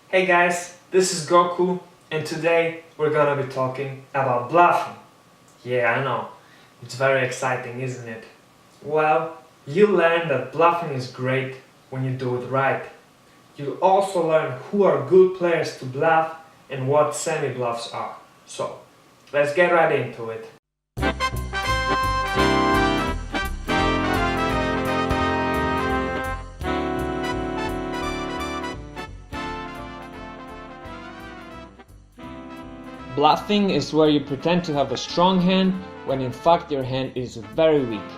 Hey guys, this is Goku and today we're gonna be talking about bluffing. Yeah, I know, it's very exciting, isn't it? Well, you learn that bluffing is great when you do it right. You also learn who are good players to bluff and what semi-bluffs are. So, let's get right into it. Bluffing is where you pretend to have a strong hand when in fact your hand is very weak.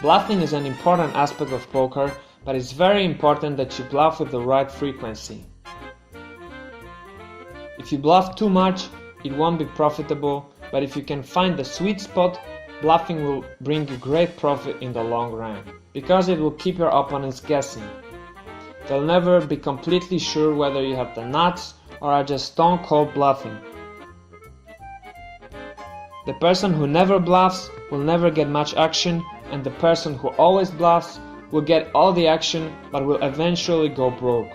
Bluffing is an important aspect of poker, but it's very important that you bluff with the right frequency. If you bluff too much, it won't be profitable, but if you can find the sweet spot, bluffing will bring you great profit in the long run, because it will keep your opponents guessing. They'll never be completely sure whether you have the nuts or are just stone cold bluffing. The person who never bluffs will never get much action, and the person who always bluffs will get all the action but will eventually go broke.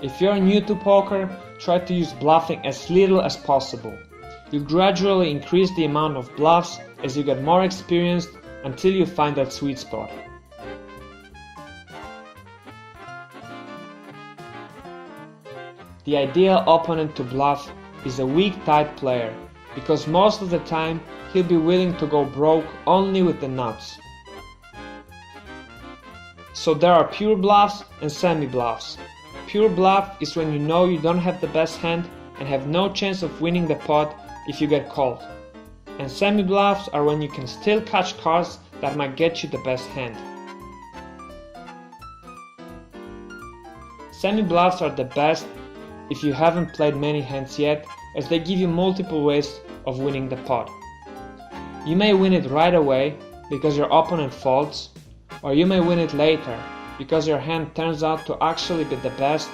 If you're new to poker, try to use bluffing as little as possible. You gradually increase the amount of bluffs as you get more experienced until you find that sweet spot. The ideal opponent to bluff is a weak type player, because most of the time he'll be willing to go broke only with the nuts. So there are pure bluffs and semi-bluffs. Pure bluff is when you know you don't have the best hand and have no chance of winning the pot if you get called. And semi-bluffs are when you can still catch cards that might get you the best hand. Semi-bluffs are the best if you haven't played many hands yet, as they give you multiple ways of winning the pot. You may win it right away because your opponent folds, or you may win it later because your hand turns out to actually be the best,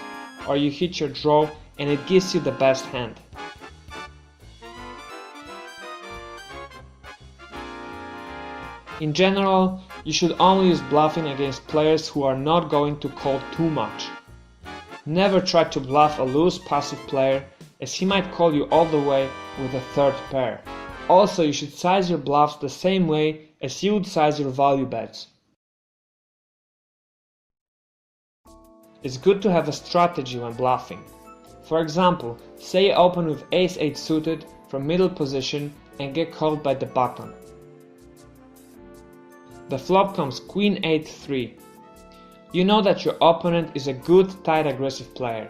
or you hit your draw and it gives you the best hand. In general, you should only use bluffing against players who are not going to call too much. Never try to bluff a loose passive player, as he might call you all the way with a third pair. Also, you should size your bluffs the same way as you would size your value bets. It's good to have a strategy when bluffing. For example, say you open with ace-8 suited from middle position and get called by the button. The flop comes queen-8-3. You know that your opponent is a good, tight, aggressive player.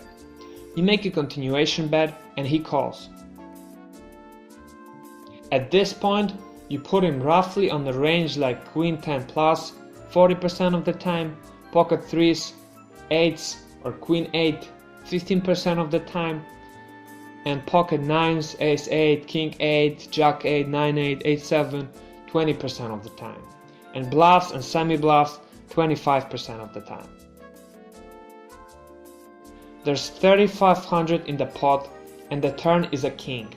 You make a continuation bet and he calls. At this point, you put him roughly on the range like queen 10 plus 40% of the time, pocket 3s, 8s or queen 8 15% of the time, and pocket 9s, ace 8, king 8, jack 8, 9 8, 8 7 20% of the time, and bluffs and semi-bluffs 25% of the time. There's 3500 in the pot and the turn is a king.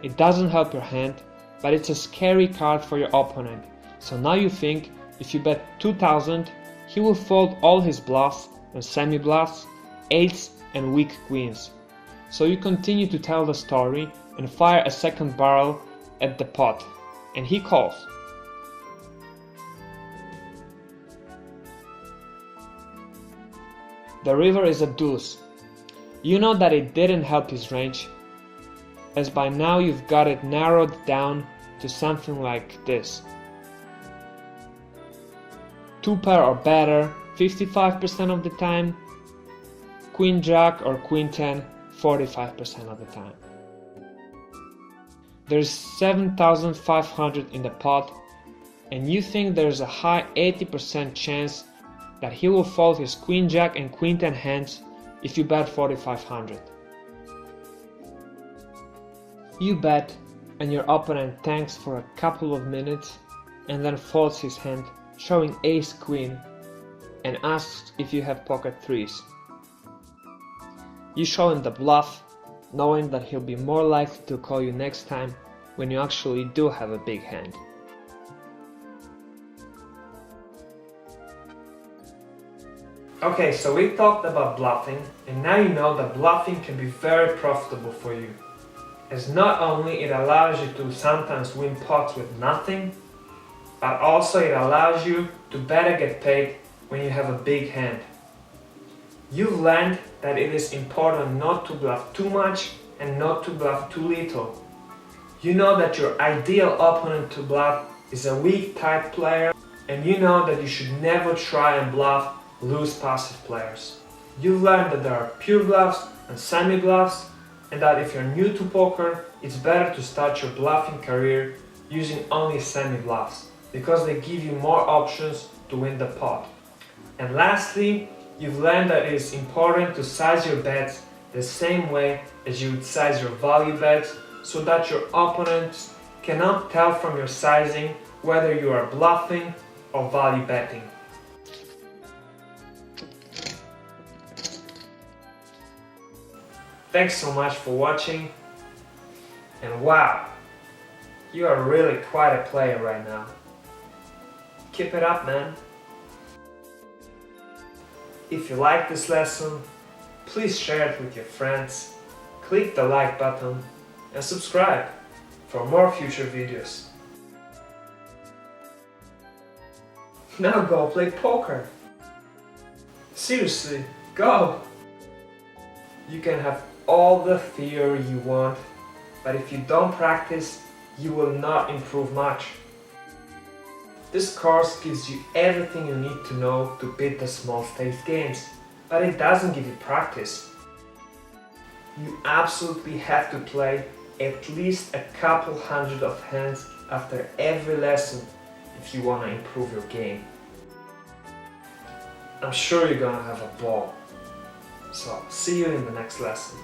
It doesn't help your hand, but it's a scary card for your opponent, so now you think if you bet 2000 he will fold all his bluffs and semi-bluffs, 8s and weak queens. So you continue to tell the story and fire a second barrel at the pot, and he calls. The river is a deuce. You know that it didn't help his range, as by now you've got it narrowed down to something like this. 2 pair or better 55% of the time, queen jack or queen 10 45% of the time. There's 7500 in the pot, and you think there's a high 80% chance that he will fold his queen jack and queen 10 hands if you bet 4500. You bet and your opponent tanks for a couple of minutes and then folds his hand showing ace queen and asks if you have pocket 3s. You show him the bluff, knowing that he'll be more likely to call you next time when you actually do have a big hand. Okay, so we talked about bluffing, and now you know that bluffing can be very profitable for you. As not only it allows you to sometimes win pots with nothing, but also it allows you to better get paid when you have a big hand. You've learned that it is important not to bluff too much and not to bluff too little. You know that your ideal opponent to bluff is a weak type player, and you know that you should never try and bluff loose passive players. You've learned that there are pure bluffs and semi-bluffs, and that if you're new to poker, it's better to start your bluffing career using only semi-bluffs, because they give you more options to win the pot. And lastly, you've learned that it is important to size your bets the same way as you would size your value bets, so that your opponents cannot tell from your sizing whether you are bluffing or value betting. Thanks so much for watching, and wow, you are really quite a player right now. Keep it up, man. If you like this lesson, please share it with your friends, click the like button and subscribe for more future videos. Now go play poker. Seriously, go! You can have all the theory you want, but if you don't practice, you will not improve much. This course gives you everything you need to know to beat the small stakes games, but it doesn't give you practice. You absolutely have to play at least a couple hundred of hands after every lesson if you want to improve your game. I'm sure you're gonna have a ball. So, see you in the next lesson.